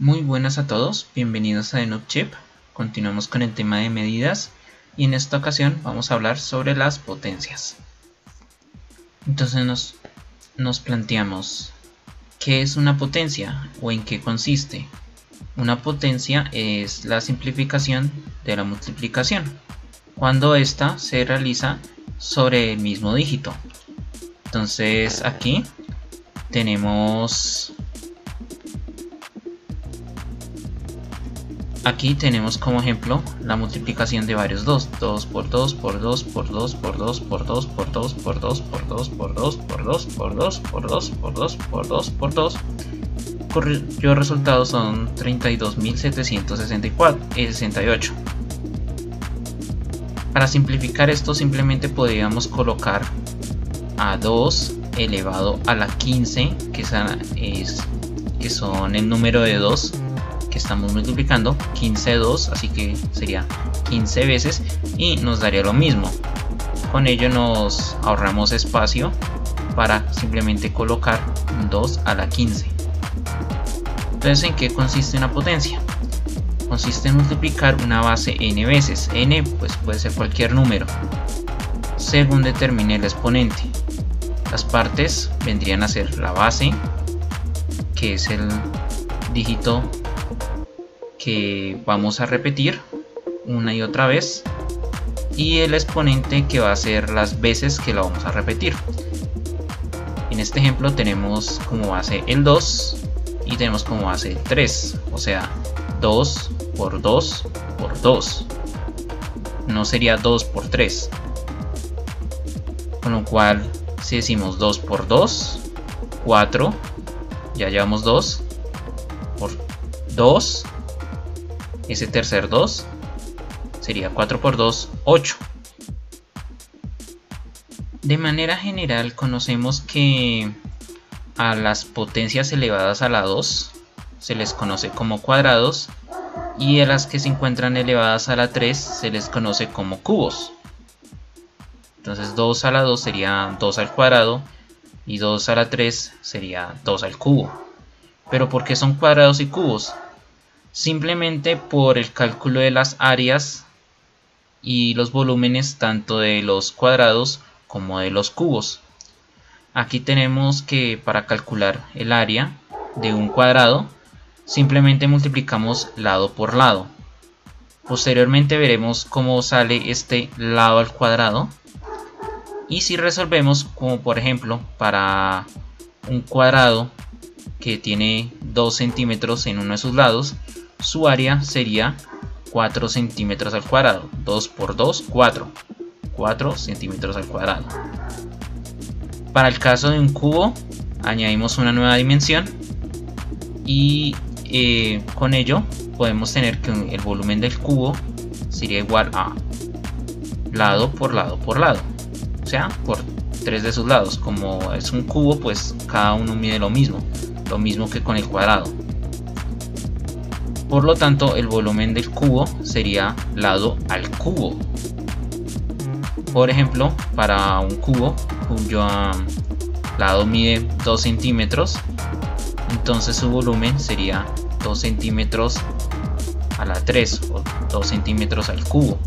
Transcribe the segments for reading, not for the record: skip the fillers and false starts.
Muy buenas a todos, bienvenidos a EnubChip. Continuamos con el tema de medidas y en esta ocasión vamos a hablar sobre las potencias. Entonces nos planteamos, ¿qué es una potencia o en qué consiste? Una potencia es la simplificación de la multiplicación, cuando ésta se realiza sobre el mismo dígito. Entonces aquí tenemos como ejemplo la multiplicación de varios 2. 2 por 2 por 2 por 2 por 2 por 2 por 2 por 2 por 2 por 2 por 2 por 2 por 2 por 2 por 2 por 2. Cuyo resultado son 32.768. Para simplificar esto simplemente podríamos colocar a 2 elevado a la 15, que son el número de 2 que estamos multiplicando, 15 2, así que sería 15 veces y nos daría lo mismo. Con ello nos ahorramos espacio para simplemente colocar 2 a la 15. Entonces, ¿en qué consiste una potencia? Consiste en multiplicar una base n veces. N pues puede ser cualquier número según determine el exponente. Las partes vendrían a ser la base, que es el dígito que vamos a repetir una y otra vez, y el exponente, que va a ser las veces que lo vamos a repetir. En este ejemplo tenemos como base el 2 y tenemos como base el 3, o sea 2 por 2 por 2, no sería 2 por 3, con lo cual si decimos 2 por 2, 4, ya llevamos 2 por 2, ese tercer 2 sería 4 por 2, 8. De manera general conocemos que a las potencias elevadas a la 2 se les conoce como cuadrados, y a las que se encuentran elevadas a la 3 se les conoce como cubos. Entonces 2 a la 2 sería 2 al cuadrado y 2 a la 3 sería 2 al cubo. ¿Pero por qué son cuadrados y cubos? Simplemente por el cálculo de las áreas y los volúmenes tanto de los cuadrados como de los cubos. Aquí tenemos que para calcular el área de un cuadrado simplemente multiplicamos lado por lado. Posteriormente veremos cómo sale este lado al cuadrado. Y si resolvemos, como por ejemplo para un cuadrado que tiene 2 centímetros en uno de sus lados, su área sería 4 centímetros al cuadrado. 2 por 2, 4. 4 centímetros al cuadrado. Para el caso de un cubo, añadimos una nueva dimensión y con ello podemos tener que el volumen del cubo sería igual a lado por lado por lado, o sea, por 3 de sus lados. Como es un cubo, pues cada uno mide lo mismo que con el cuadrado. Por lo tanto, el volumen del cubo sería lado al cubo. Por ejemplo, para un cubo cuyo lado mide 2 centímetros, entonces su volumen sería 2 centímetros a la 3 o 2 centímetros al cubo.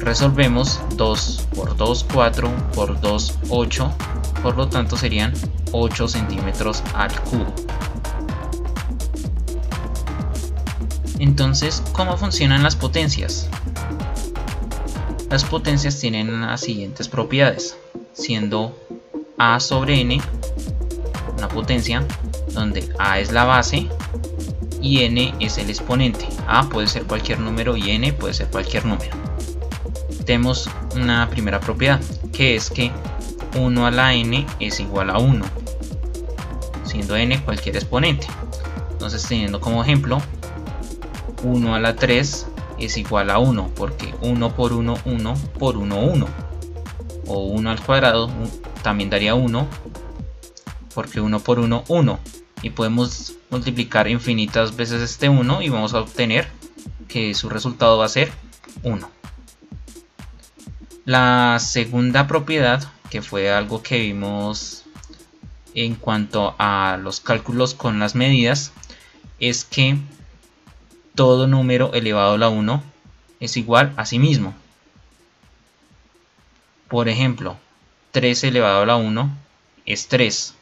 Resolvemos 2 por 2, 4 por 2, 8, por lo tanto serían 8 centímetros al cubo. Entonces, ¿cómo funcionan las potencias? Las potencias tienen las siguientes propiedades, siendo A sobre N una potencia donde A es la base y N es el exponente. A puede ser cualquier número y N puede ser cualquier número. Tenemos una primera propiedad, que es que 1 a la N es igual a 1, siendo N cualquier exponente. Entonces, teniendo como ejemplo 1 a la 3 es igual a 1, porque 1 por 1, 1 por 1, 1. O 1 al cuadrado también daría 1, porque 1 por 1, 1. Y podemos multiplicar infinitas veces este 1 y vamos a obtener que su resultado va a ser 1. La segunda propiedad, que fue algo que vimos en cuanto a los cálculos con las medidas es que todo número elevado a la 1 es igual a sí mismo. Por ejemplo, 3 elevado a la 1 es 3.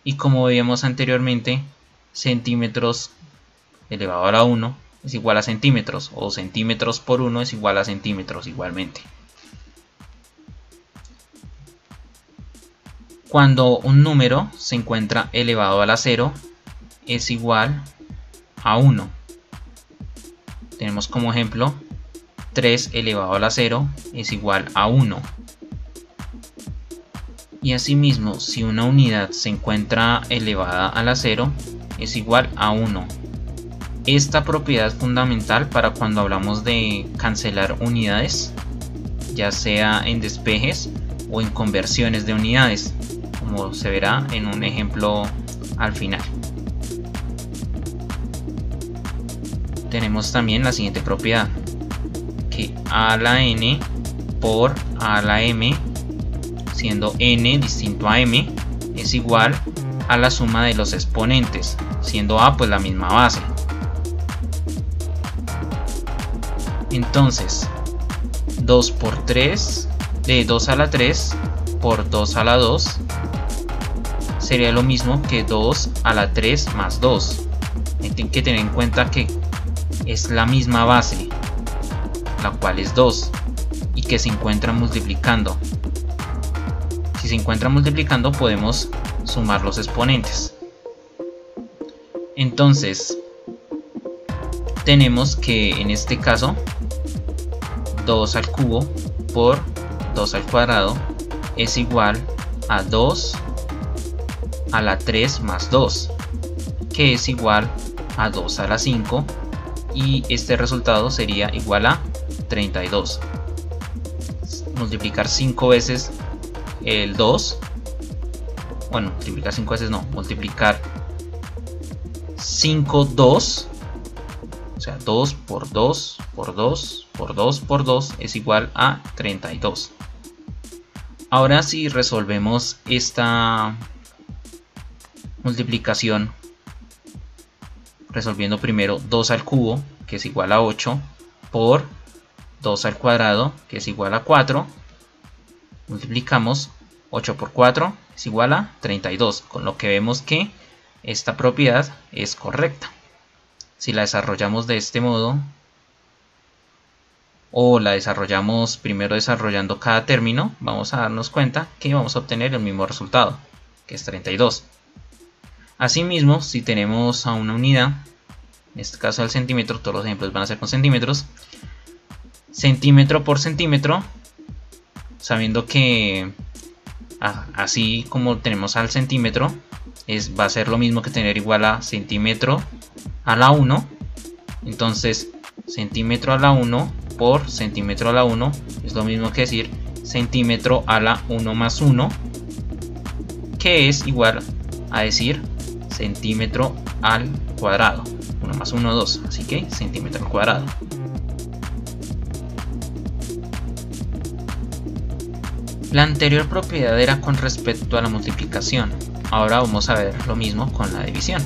Y como veíamos anteriormente, centímetros elevado a la 1 es igual a centímetros, o centímetros por 1 es igual a centímetros igualmente. Cuando un número se encuentra elevado a la 0 es igual a 1. Tenemos como ejemplo 3 elevado a la 0 es igual a 1. Y asimismo, si una unidad se encuentra elevada a la 0 es igual a 1. Esta propiedad es fundamental para cuando hablamos de cancelar unidades, ya sea en despejes o en conversiones de unidades, como se verá en un ejemplo al final. Tenemos también la siguiente propiedad, que a a la n por a la m, siendo n distinto a m, es igual a la suma de los exponentes, siendo a pues la misma base. Entonces 2 por 3, de 2 a la 3 por 2 a la 2 sería lo mismo que 2 a la 3 más 2. Tienen que tener en cuenta que es la misma base, la cual es 2, y que se encuentra multiplicando. Si se encuentra multiplicando, podemos sumar los exponentes. Entonces tenemos que en este caso 2 al cubo por 2 al cuadrado es igual a 2 a la 3 más 2, que es igual a 2 a la 5, y este resultado sería igual a 32. Multiplicar 5 veces el 2, bueno, multiplicar 5 veces no, multiplicar 5 2, o sea 2 por 2 por 2 por 2 por 2 es igual a 32. Ahora si resolvemos esta multiplicación resolviendo primero 2 al cubo, que es igual a 8, por 2 al cuadrado, que es igual a 4, multiplicamos 8 por 4 es igual a 32, con lo que vemos que esta propiedad es correcta. Si la desarrollamos de este modo, o la desarrollamos primero desarrollando cada término, vamos a darnos cuenta que vamos a obtener el mismo resultado, que es 32. Asimismo, si tenemos a una unidad, en este caso al centímetro, todos los ejemplos van a ser con centímetros, centímetro por centímetro, sabiendo que así como tenemos al centímetro, va a ser lo mismo que tener igual a centímetro a la 1. Entonces centímetro a la 1 por centímetro a la 1 es lo mismo que decir centímetro a la 1 más 1, que es igual a decir centímetro al cuadrado. 1 más 1, 2, así que centímetro al cuadrado. La anterior propiedad era con respecto a la multiplicación. Ahora vamos a ver lo mismo con la división.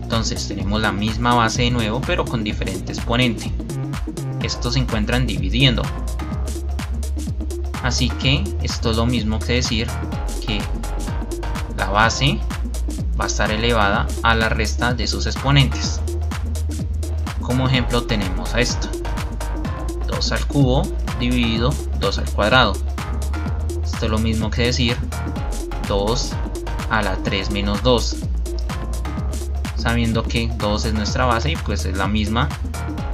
Entonces tenemos la misma base de nuevo, pero con diferente exponente. Estos se encuentran dividiendo. Así que esto es lo mismo que decir que la base va a estar elevada a la resta de sus exponentes. Como ejemplo tenemos a esto: 2 al cubo dividido 2 al cuadrado. Esto es lo mismo que decir 2 a la 3 menos 2, sabiendo que 2 es nuestra base y pues es la misma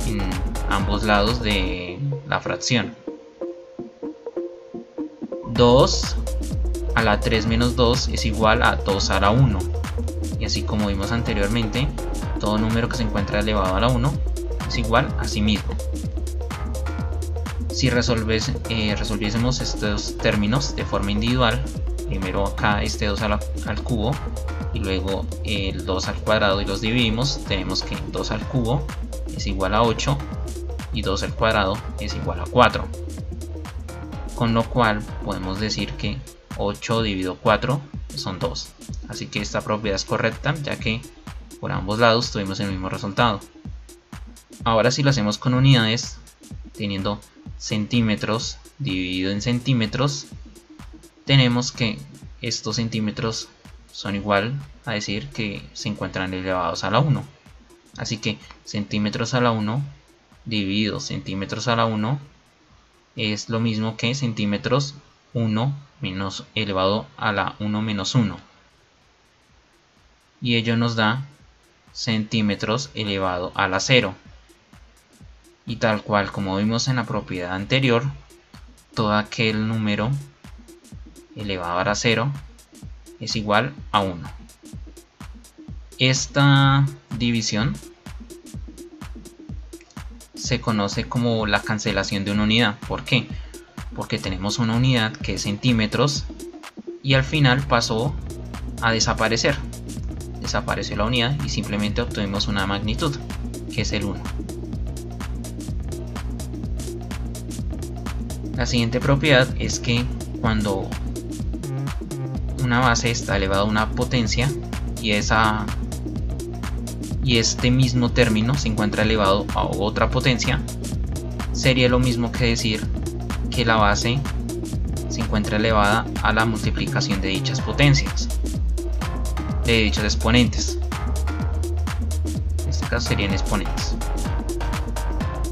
en ambos lados de la fracción. 2 a la 3 menos 2 es igual a 2 a la 1. Y así como vimos anteriormente, todo número que se encuentra elevado a la 1 es igual a sí mismo. Si resolviésemos estos términos de forma individual, primero acá este 2 al cubo y luego el 2 al cuadrado y los dividimos, tenemos que 2 al cubo es igual a 8 y 2 al cuadrado es igual a 4. Con lo cual podemos decir que 8 dividido 4 son 2. Así que esta propiedad es correcta, ya que por ambos lados tuvimos el mismo resultado. Ahora si lo hacemos con unidades, teniendo centímetros dividido en centímetros, tenemos que estos centímetros son igual a decir que se encuentran elevados a la 1. Así que centímetros a la 1 dividido centímetros a la 1 es lo mismo que centímetros 1 menos elevado a la 1 menos 1. Y ello nos da centímetros elevado a la 0. Y tal cual como vimos en la propiedad anterior, todo aquel número elevado a la 0 es igual a 1. Esta división se conoce como la cancelación de una unidad. ¿Por qué? Porque tenemos una unidad que es centímetros y al final pasó a desaparecer. Desapareció la unidad y simplemente obtuvimos una magnitud, que es el 1. La siguiente propiedad es que cuando una base está elevada a una potencia y este mismo término se encuentra elevado a otra potencia, sería lo mismo que decir que la base se encuentra elevada a la multiplicación de dichas potencias, de dichos exponentes. En este caso serían exponentes.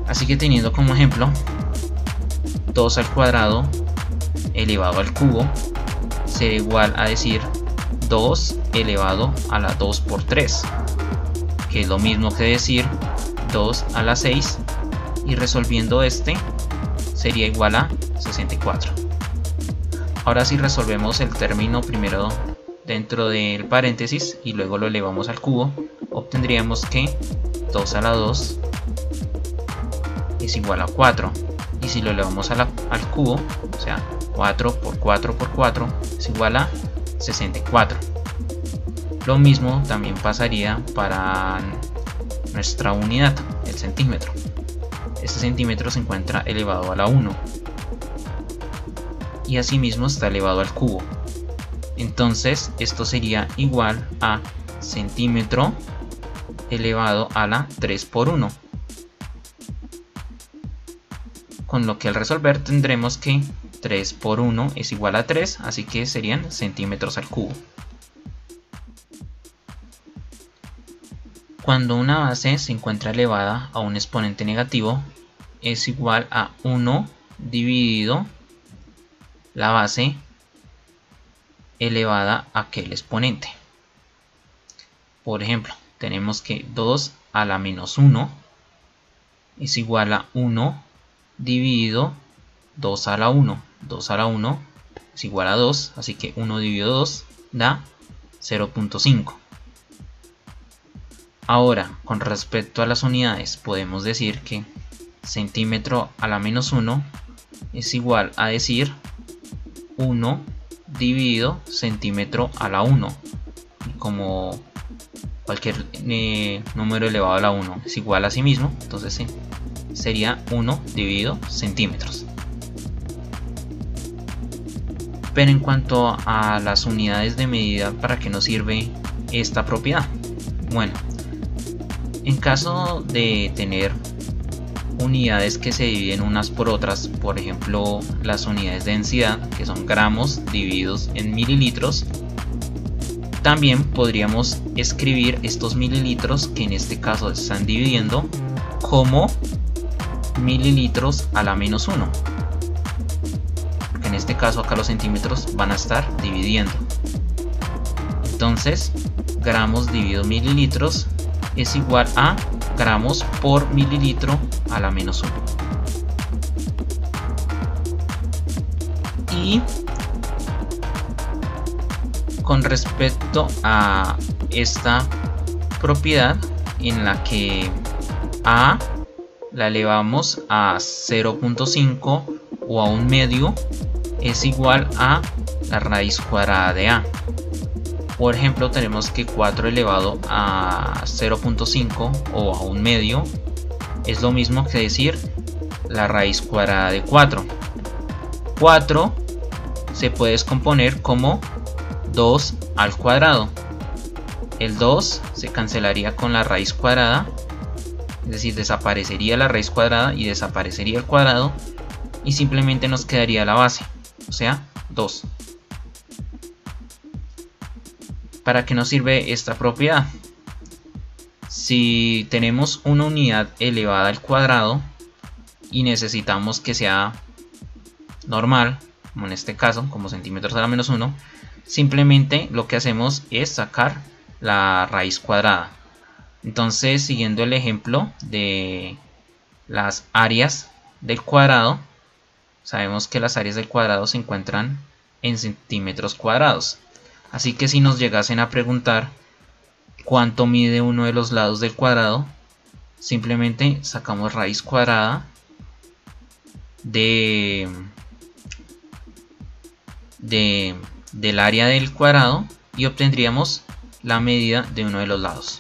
Así que teniendo como ejemplo 2 al cuadrado elevado al cubo será igual a decir 2 elevado a la 2 por 3, que es lo mismo que decir 2 a la 6, y resolviendo este sería igual a 64. Ahora si resolvemos el término primero dentro del paréntesis y luego lo elevamos al cubo, obtendríamos que 2 a la 2 es igual a 4, y si lo elevamos al cubo, o sea 4 por 4 por 4 es igual a 64. Lo mismo también pasaría para nuestra unidad, el centímetro. Este centímetro se encuentra elevado a la 1 y asimismo está elevado al cubo. Entonces esto sería igual a centímetro elevado a la 3 por 1. Con lo que al resolver tendremos que 3 por 1 es igual a 3, así que serían centímetros al cubo. Cuando una base se encuentra elevada a un exponente negativo, es igual a 1 dividido la base elevada a aquel exponente. Por ejemplo, tenemos que 2 a la menos 1 es igual a 1 dividido 2 a la 1. 2 a la 1 es igual a 2, así que 1 dividido 2 da 0.5. Ahora, con respecto a las unidades, podemos decir que centímetro a la menos 1 es igual a decir 1 dividido centímetro a la 1. Como cualquier número elevado a la 1 es igual a sí mismo, entonces sí, sería 1 dividido centímetros. Pero en cuanto a las unidades de medida, ¿para qué nos sirve esta propiedad? Bueno, en caso de tener unidades que se dividen unas por otras, por ejemplo las unidades de densidad, que son gramos divididos en mililitros, también podríamos escribir estos mililitros, que en este caso se están dividiendo, como mililitros a la menos 1. Porque en este caso acá los centímetros van a estar dividiendo. Entonces, gramos dividido mililitros es igual a gramos por mililitro a la menos 1. Y con respecto a esta propiedad en la que A la elevamos a 0.5 o a un medio, es igual a la raíz cuadrada de A. Por ejemplo, tenemos que 4 elevado a 0.5 o a un medio es lo mismo que decir la raíz cuadrada de 4. 4 se puede descomponer como 2 al cuadrado. El 2 se cancelaría con la raíz cuadrada, es decir, desaparecería la raíz cuadrada y desaparecería el cuadrado, y simplemente nos quedaría la base, o sea, 2. ¿Para qué nos sirve esta propiedad? Si tenemos una unidad elevada al cuadrado y necesitamos que sea normal, como en este caso, como centímetros a la menos 1, simplemente lo que hacemos es sacar la raíz cuadrada. Entonces, siguiendo el ejemplo de las áreas del cuadrado, sabemos que las áreas del cuadrado se encuentran en centímetros cuadrados. Así que si nos llegasen a preguntar cuánto mide uno de los lados del cuadrado, simplemente sacamos raíz cuadrada del área del cuadrado y obtendríamos la medida de uno de los lados.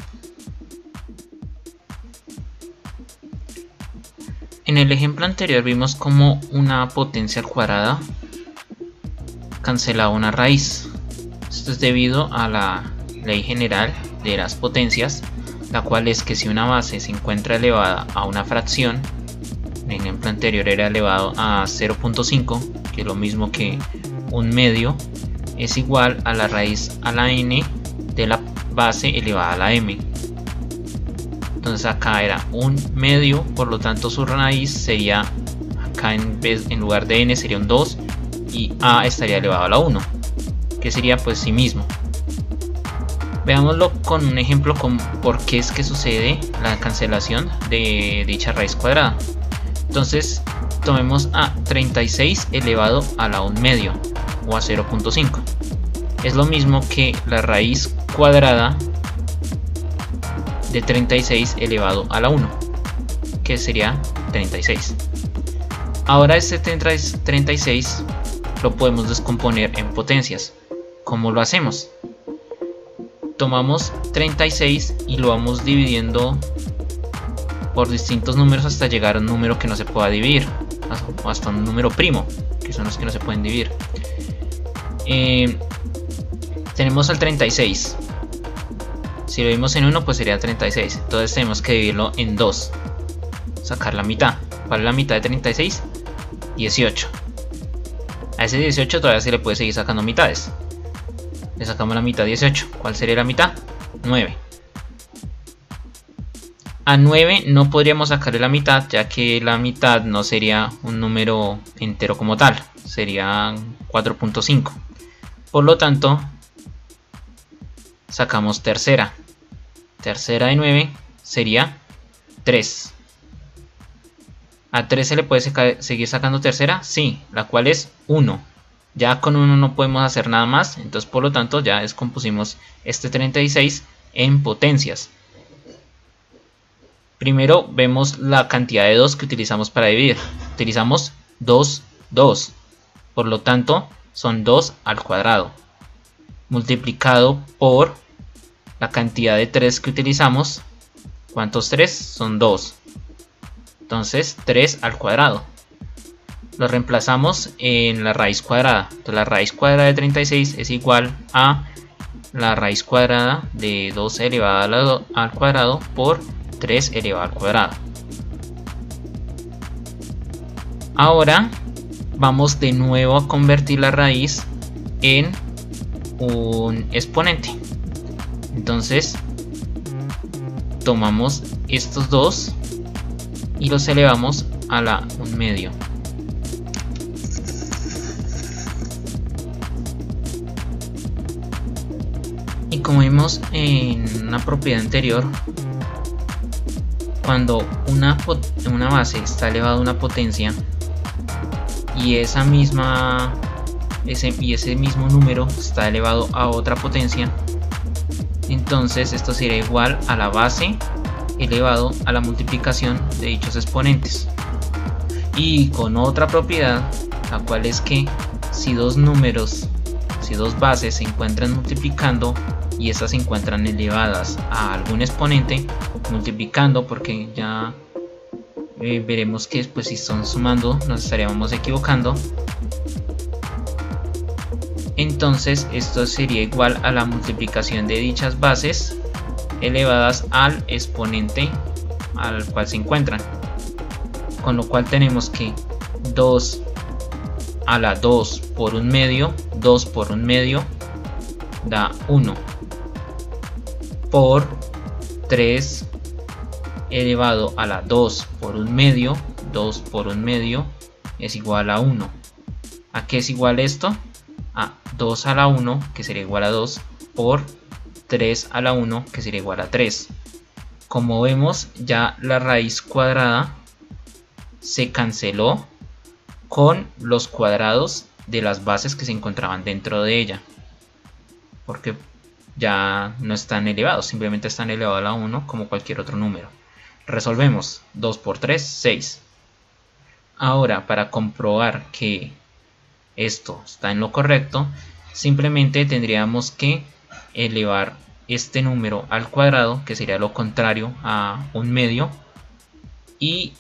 En el ejemplo anterior vimos cómo una potencia al cuadrado cancelaba una raíz. Esto es debido a la ley general de las potencias, la cual es que si una base se encuentra elevada a una fracción, en el ejemplo anterior era elevado a 0.5, que es lo mismo que un medio, es igual a la raíz a la n de la base elevada a la m. Entonces acá era un medio, por lo tanto su raíz sería, acá en lugar de n sería un 2 y a estaría elevado a la 1, que sería pues sí mismo. Veámoslo con un ejemplo con por qué es que sucede la cancelación de dicha raíz cuadrada. Entonces tomemos a 36 elevado a la 1 medio o a 0.5. Es lo mismo que la raíz cuadrada de 36 elevado a la 1, que sería 36. Ahora este 36 lo podemos descomponer en potencias. ¿Cómo lo hacemos? Tomamos 36 y lo vamos dividiendo por distintos números hasta llegar a un número que no se pueda dividir, o hasta un número primo, que son los que no se pueden dividir. Tenemos al 36. Si lo vimos en 1, pues sería 36. Entonces tenemos que dividirlo en 2. Sacar la mitad. ¿Cuál es la mitad de 36? 18. A ese 18 todavía se le puede seguir sacando mitades. Le sacamos la mitad 18. ¿Cuál sería la mitad? 9. A 9 no podríamos sacarle la mitad, ya que la mitad no sería un número entero como tal. Sería 4.5. Por lo tanto, sacamos tercera. Tercera de 9 sería 3. ¿A 3 se le puede seguir sacando tercera? Sí, la cual es 1. Ya con 1 no podemos hacer nada más, entonces por lo tanto ya descompusimos este 36 en potencias. Primero vemos la cantidad de 2 que utilizamos para dividir. Utilizamos 2, 2. Por lo tanto son 2 al cuadrado. Multiplicado por la cantidad de 3 que utilizamos. ¿Cuántos 3? Son 2. Entonces 3 al cuadrado. Lo reemplazamos en la raíz cuadrada. Entonces la raíz cuadrada de 36 es igual a la raíz cuadrada de 2 elevada al cuadrado por 3 elevado al cuadrado. Ahora vamos de nuevo a convertir la raíz en un exponente. Entonces tomamos estos dos y los elevamos a la 1 medio. Y como vimos en una propiedad anterior, cuando una base está elevada a una potencia y ese mismo número está elevado a otra potencia, entonces esto será igual a la base elevado a la multiplicación de dichos exponentes. Y con otra propiedad, la cual es que si dos bases se encuentran multiplicando y estas se encuentran elevadas a algún exponente, multiplicando, porque ya veremos que pues si están sumando nos estaríamos equivocando. Entonces esto sería igual a la multiplicación de dichas bases elevadas al exponente al cual se encuentran, con lo cual tenemos que 2 a la 2 por 1/2, 2 por 1/2 da 1, por 3 elevado a la 2 por 1/2, 2 por 1/2 es igual a 1. ¿A qué es igual esto? A 2 a la 1, que sería igual a 2, por 3 a la 1, que sería igual a 3. Como vemos, ya la raíz cuadrada se canceló con los cuadrados de las bases que se encontraban dentro de ella, porque ya no están elevados, simplemente están elevados a la 1 como cualquier otro número. Resolvemos. 2 por 3, 6. Ahora, para comprobar que esto está en lo correcto, simplemente tendríamos que elevar este número al cuadrado, que sería lo contrario a 1/2, y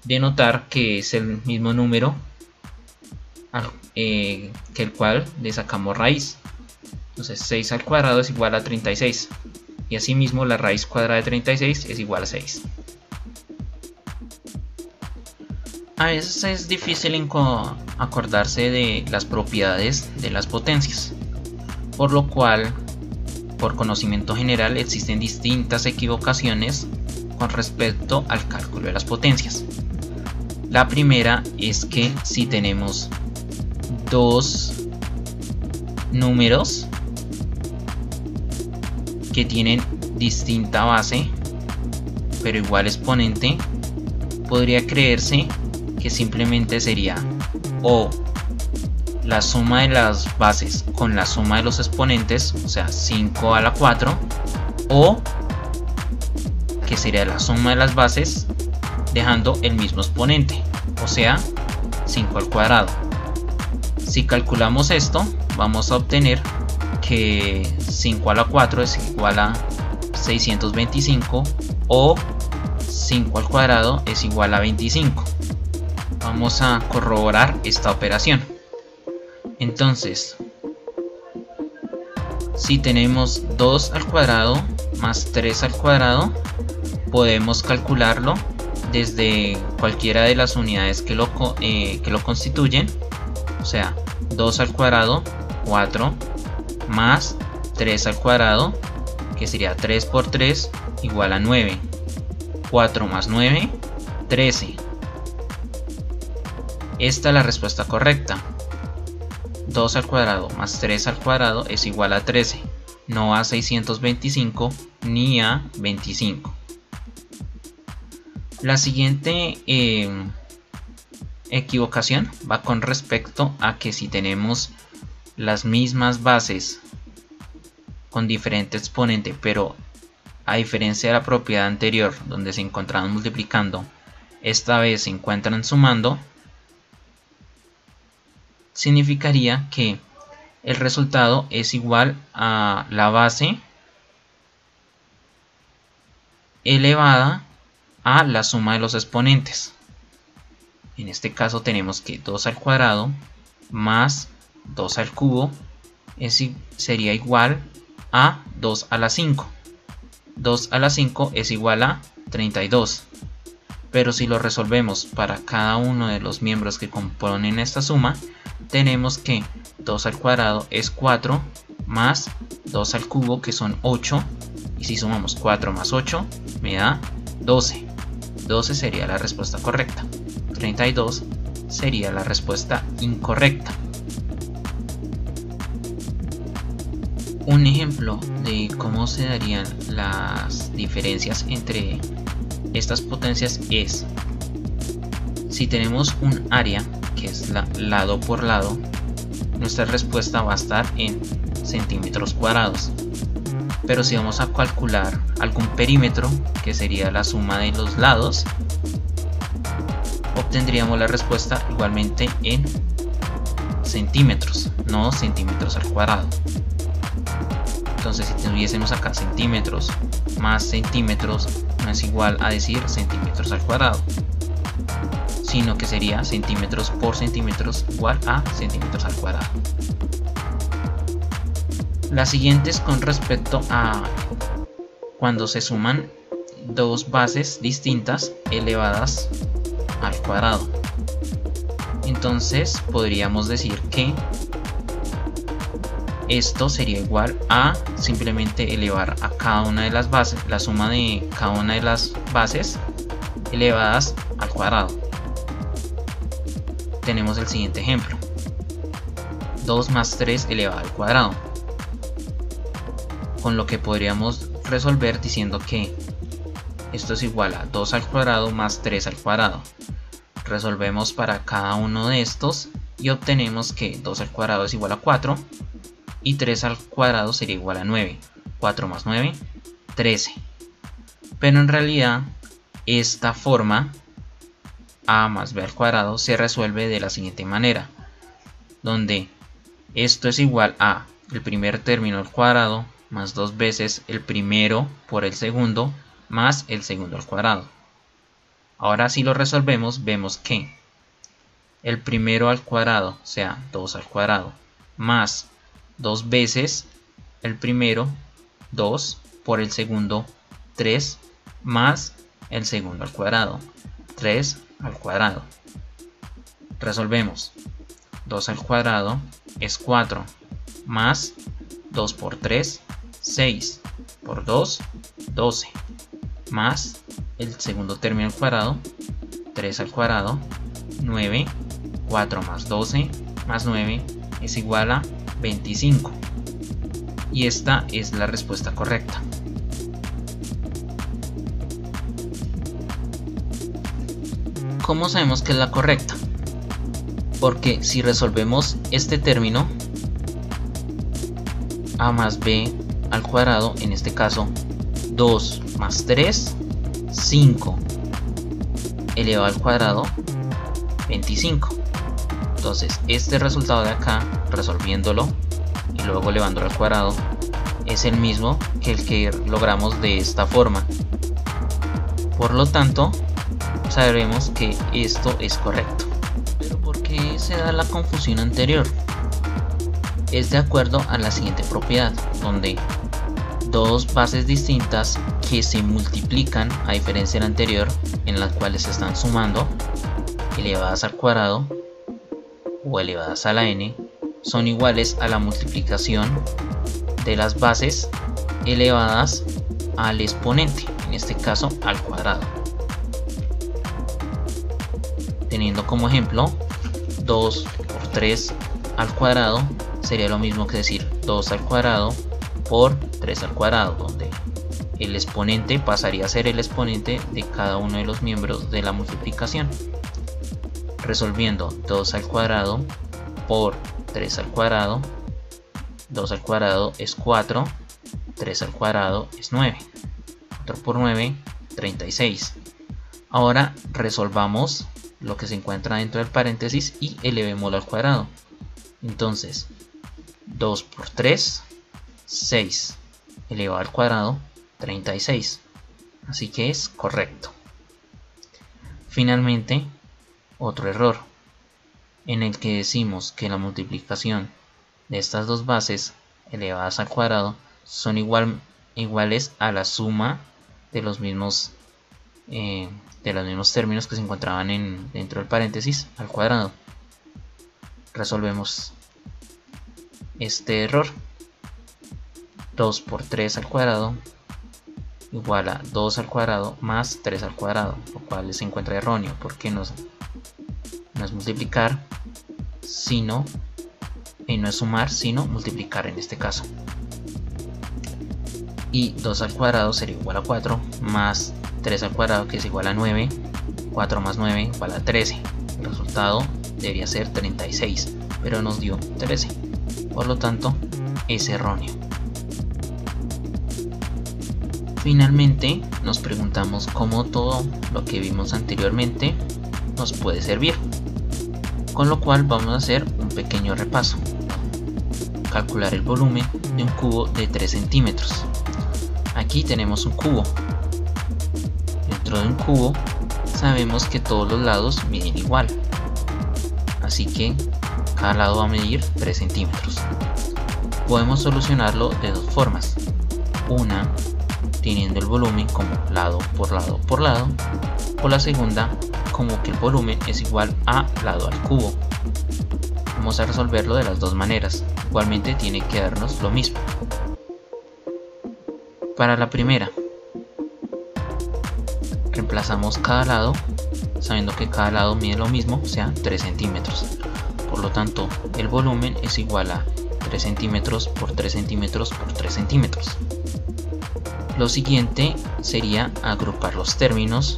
denotar que es el mismo número que el cual le sacamos raíz. Entonces 6 al cuadrado es igual a 36, y asimismo la raíz cuadrada de 36 es igual a 6. A veces es difícil acordarse de las propiedades de las potencias, por lo cual, por conocimiento general, existen distintas equivocaciones con respecto al cálculo de las potencias. La primera es que si tenemos dos números que tienen distinta base pero igual exponente, podría creerse que simplemente sería o la suma de las bases con la suma de los exponentes, o sea 5 a la 4, o que sería la suma de las bases dejando el mismo exponente, o sea 5 al cuadrado. Si calculamos esto, vamos a obtener que 5 a la 4 es igual a 625, o 5 al cuadrado es igual a 25. Vamos a corroborar esta operación. Entonces, si tenemos 2 al cuadrado más 3 al cuadrado, podemos calcularlo desde cualquiera de las unidades que lo constituyen. O sea, 2 al cuadrado, 4, más 3 al cuadrado, que sería 3 por 3 igual a 9. 4 más 9, 13. Esta es la respuesta correcta. 2 al cuadrado más 3 al cuadrado es igual a 13, no a 625 ni a 25. La siguiente equivocación va con respecto a que si tenemos las mismas bases con diferente exponente, pero a diferencia de la propiedad anterior donde se encontraban multiplicando, esta vez se encuentran sumando, significaría que el resultado es igual a la base elevada a la suma de los exponentes. En este caso tenemos que 2 al cuadrado más 2 al cubo sería igual a 2 a la 5. 2 a la 5 es igual a 32. Pero si lo resolvemos para cada uno de los miembros que componen esta suma, tenemos que 2 al cuadrado es 4 más 2 al cubo, que son 8, y si sumamos 4 más 8 me da 12. 12 sería la respuesta correcta. 32 sería la respuesta incorrecta. Un ejemplo de cómo se darían las diferencias entre estas potencias es: si tenemos un área que es lado por lado, nuestra respuesta va a estar en centímetros cuadrados. Pero si vamos a calcular algún perímetro, que sería la suma de los lados, obtendríamos la respuesta igualmente en centímetros, no centímetros al cuadrado. Entonces, si tuviésemos acá centímetros más centímetros, no es igual a decir centímetros al cuadrado, sino que sería centímetros por centímetros igual a centímetros al cuadrado. La siguiente es con respecto a cuando se suman dos bases distintas elevadas al cuadrado. Entonces podríamos decir que esto sería igual a simplemente elevar a cada una de las bases, la suma de cada una de las bases elevadas al cuadrado. Tenemos el siguiente ejemplo: 2 más 3 elevado al cuadrado, con lo que podríamos resolver diciendo que esto es igual a 2 al cuadrado más 3 al cuadrado. Resolvemos para cada uno de estos y obtenemos que 2 al cuadrado es igual a 4 y 3 al cuadrado sería igual a 9. 4 más 9, 13. Pero en realidad esta forma a más b al cuadrado se resuelve de la siguiente manera, donde esto es igual a el primer término al cuadrado más 2 veces el primero por el segundo más el segundo al cuadrado. Ahora si lo resolvemos vemos que el primero al cuadrado, o sea 2 al cuadrado, más 2 veces el primero, 2, por el segundo, 3, más el segundo al cuadrado, 3 al cuadrado. Resolvemos. 2 al cuadrado es 4, más 2 por 3, 6, por 2, 12, más el segundo término al cuadrado, 3 al cuadrado, 9, 4 más 12, más 9 es igual a 25. Y esta es la respuesta correcta. ¿Cómo sabemos que es la correcta? Porque si resolvemos este término, a más b al cuadrado, en este caso 2 más 3, 5 elevado al cuadrado, 25. Entonces este resultado de acá, resolviéndolo y luego elevándolo al cuadrado, es el mismo que el que logramos de esta forma. Por lo tanto, sabremos que esto es correcto. Pero ¿por qué se da la confusión anterior? Es de acuerdo a la siguiente propiedad, donde dos bases distintas que se multiplican, a diferencia de la anterior, en las cuales se están sumando, elevadas al cuadrado o elevadas a la n, son iguales a la multiplicación de las bases elevadas al exponente, en este caso al cuadrado. Teniendo como ejemplo 2 por 3 al cuadrado sería lo mismo que decir 2 al cuadrado por 3 al cuadrado, donde el exponente pasaría a ser el exponente de cada uno de los miembros de la multiplicación. Resolviendo 2 al cuadrado por 3 al cuadrado, 2 al cuadrado es 4, 3 al cuadrado es 9, 4 por 9, 36. Ahora resolvamos lo que se encuentra dentro del paréntesis y elevémoslo al cuadrado. Entonces 2 por 3, 6 elevado al cuadrado, 36. Así que es correcto. Finalmente, otro error en el que decimos que la multiplicación de estas dos bases elevadas al cuadrado son iguales a la suma de los mismos términos que se encontraban dentro del paréntesis al cuadrado. Resolvemos este error. 2 por 3 al cuadrado igual a 2 al cuadrado más 3 al cuadrado, lo cual se encuentra erróneo porque no es multiplicar, sino no es sumar, sino multiplicar en este caso. Y 2 al cuadrado sería igual a 4 más 3 al cuadrado, que es igual a 9. 4 más 9 igual a 13. El resultado debería ser 36, pero nos dio 13. Por lo tanto, es erróneo. Finalmente, nos preguntamos cómo todo lo que vimos anteriormente nos puede servir. Con lo cual vamos a hacer un pequeño repaso. Calcular el volumen de un cubo de 3 centímetros. Aquí tenemos un cubo. Dentro de un cubo sabemos que todos los lados miden igual. Así que cada lado va a medir 3 centímetros. Podemos solucionarlo de dos formas. Una, teniendo el volumen como lado por lado por lado, o la segunda, como que el volumen es igual a lado al cubo. Vamos a resolverlo de las dos maneras, igualmente tiene que darnos lo mismo. Para la primera, reemplazamos cada lado, sabiendo que cada lado mide lo mismo, o sea 3 centímetros. Por lo tanto, el volumen es igual a 3 centímetros por 3 centímetros por 3 centímetros. Lo siguiente sería agrupar los términos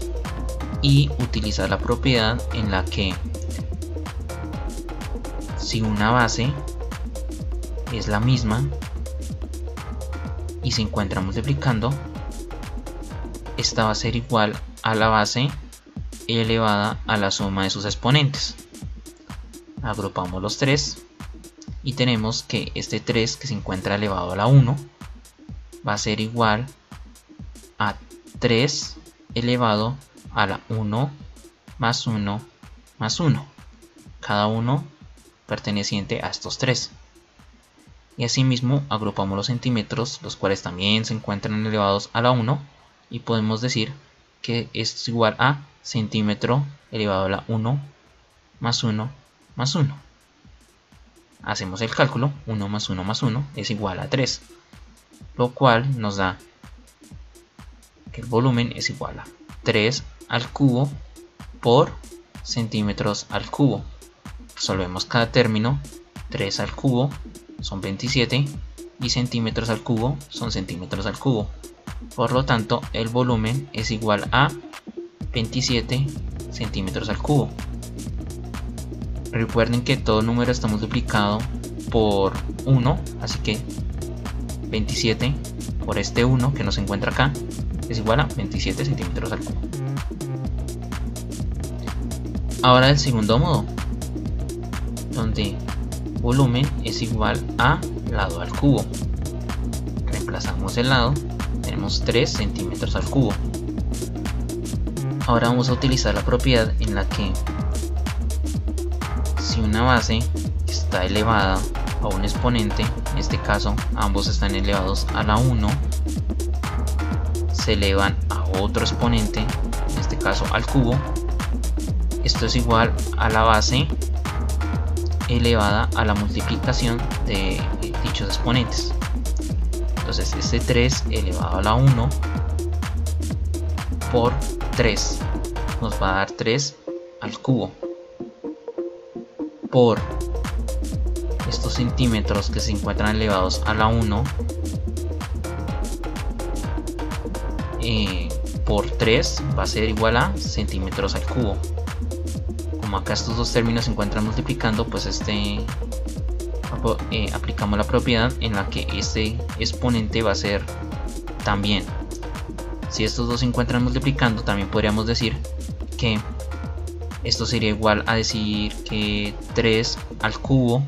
y utilizar la propiedad en la que si una base es la misma y se encuentra multiplicando, esta va a ser igual a la base elevada a la suma de sus exponentes. Agrupamos los 3 y tenemos que este 3 que se encuentra elevado a la 1 va a ser igual a 3 elevado a la 1 más 1 más 1, cada uno perteneciente a estos 3. Y asimismo agrupamos los centímetros, los cuales también se encuentran elevados a la 1, y podemos decir que esto es igual a centímetro elevado a la 1 más 1 más 1. Hacemos el cálculo, 1 más 1 más 1 es igual a 3, lo cual nos da que el volumen es igual a 3 al cubo por centímetros al cubo. Resolvemos cada término, 3 al cubo son 27 y centímetros al cubo son centímetros al cubo. Por lo tanto, el volumen es igual a 27 centímetros al cubo. Recuerden que todo número está multiplicado por 1, así que 27 por este 1 que nos encuentra acá es igual a 27 centímetros al cubo. Ahora el segundo modo, donde volumen es igual a lado al cubo. Reemplazamos el lado, tenemos 3 centímetros al cubo. Ahora vamos a utilizar la propiedad en la que si una base está elevada a un exponente, en este caso ambos están elevados a la 1, se elevan a otro exponente, en este caso al cubo, esto es igual a la base elevada a la multiplicación de dichos exponentes. Entonces este 3 elevado a la 1 por 3 nos va a dar 3 al cubo por estos centímetros que se encuentran elevados a la 1 por 3 va a ser igual a centímetros al cubo. Como acá estos dos términos se encuentran multiplicando, pues aplicamos la propiedad en la que este exponente va a ser también, si estos dos se encuentran multiplicando, también podríamos decir que esto sería igual a decir que 3 al cubo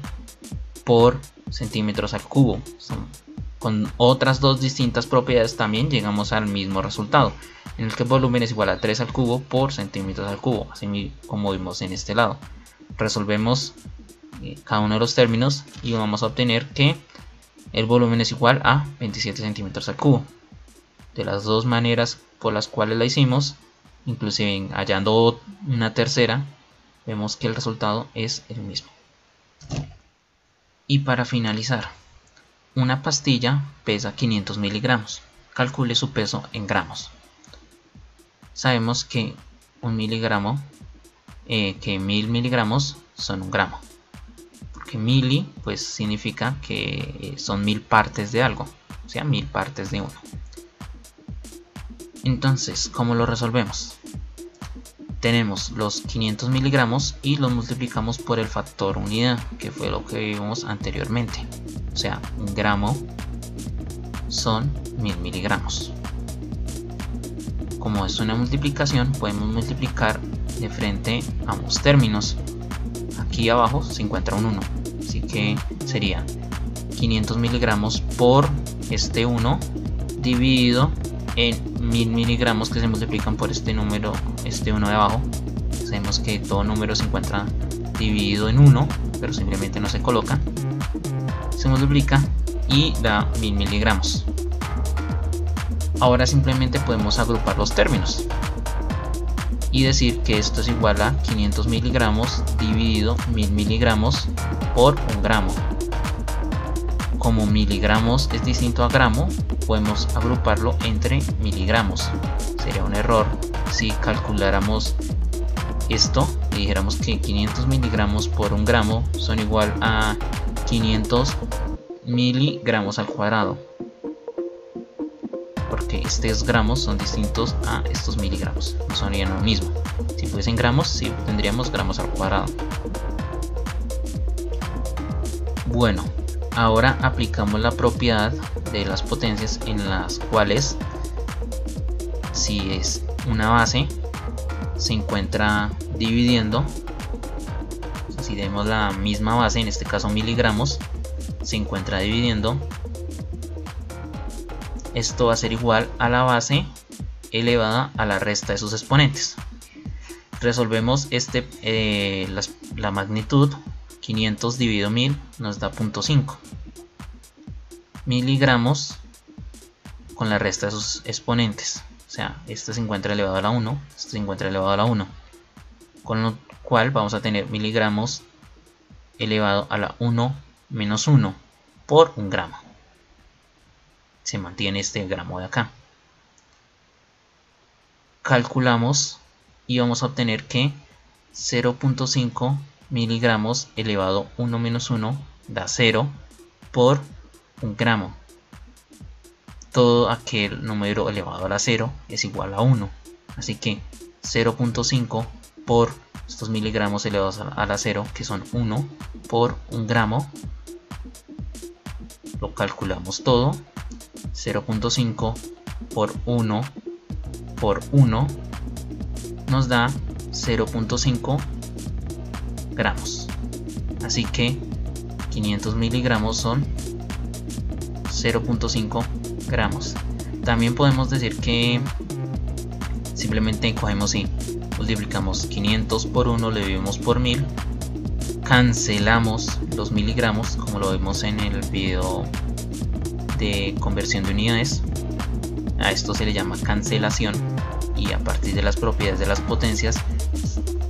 por centímetros al cubo. Con otras dos distintas propiedades también llegamos al mismo resultado, en el que el volumen es igual a 3 al cubo por centímetros al cubo, así como vimos en este lado. Resolvemos cada uno de los términos y vamos a obtener que el volumen es igual a 27 centímetros al cubo. De las dos maneras por las cuales la hicimos, inclusive hallando una tercera, vemos que el resultado es el mismo. Y para finalizar, una pastilla pesa 500 miligramos. Calcule su peso en gramos. Sabemos que un miligramo, que 1000 miligramos son un gramo. Porque mili pues significa que son 1000 partes de algo, o sea 1000 partes de uno. Entonces, ¿cómo lo resolvemos? Tenemos los 500 miligramos y los multiplicamos por el factor unidad, que fue lo que vimos anteriormente. O sea, un gramo son 1000 miligramos. Como es una multiplicación, podemos multiplicar de frente ambos términos. Aquí abajo se encuentra un 1, así que sería 500 miligramos por este 1 dividido en 1000 miligramos que se multiplican por este número, este 1 de abajo. Sabemos que todo número se encuentra dividido en 1, pero simplemente no se coloca. Se multiplica y da 1000 miligramos. Ahora simplemente podemos agrupar los términos y decir que esto es igual a 500 miligramos dividido 1000 miligramos por 1 gramo. Como miligramos es distinto a gramo, podemos agruparlo entre miligramos. Sería un error si calculáramos esto y dijéramos que 500 miligramos por 1 gramo son igual a 500 miligramos al cuadrado, porque estos gramos son distintos a estos miligramos, no serían lo mismo. Si fuesen gramos, sí tendríamos gramos al cuadrado. Bueno, ahora aplicamos la propiedad de las potencias, en las cuales si es una base se encuentra dividiendo. Si tenemos la misma base, en este caso miligramos, se encuentra dividiendo. Esto va a ser igual a la base elevada a la resta de sus exponentes. Resolvemos la magnitud. 500 dividido 1000 nos da 0.5 miligramos con la resta de sus exponentes. O sea, este se encuentra elevado a la 1, este se encuentra elevado a la 1. Con lo cual vamos a tener miligramos elevado a la 1 menos 1 por 1 gramo. Se mantiene este gramo de acá. Calculamos y vamos a obtener que 0.5 miligramos elevado a 1 menos 1 da 0 por 1 gramo. Todo aquel número elevado a la 0 es igual a 1. Así que 0.5 por estos miligramos elevados a la 0, que son 1 por 1 gramo. Lo calculamos todo. 0.5 por 1 por 1 nos da 0.5 gramos. Así que 500 miligramos son 0.5 gramos. También podemos decir que simplemente cogemos y multiplicamos 500 por 1, le dividimos por 1000, cancelamos los miligramos, como lo vemos en el video de conversión de unidades. A esto se le llama cancelación, y a partir de las propiedades de las potencias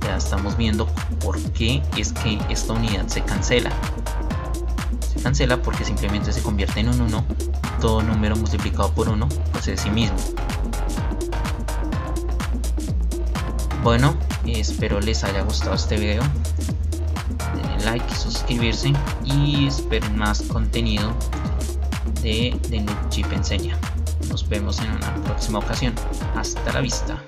ya estamos viendo por qué es que esta unidad se cancela. Se cancela porque simplemente se convierte en un 1. Todo número multiplicado por 1 pues es sí mismo. Bueno, espero les haya gustado este video. Denle like, suscribirse y esperen más contenido de Noob Chip Enseña. Nos vemos en una próxima ocasión. Hasta la vista.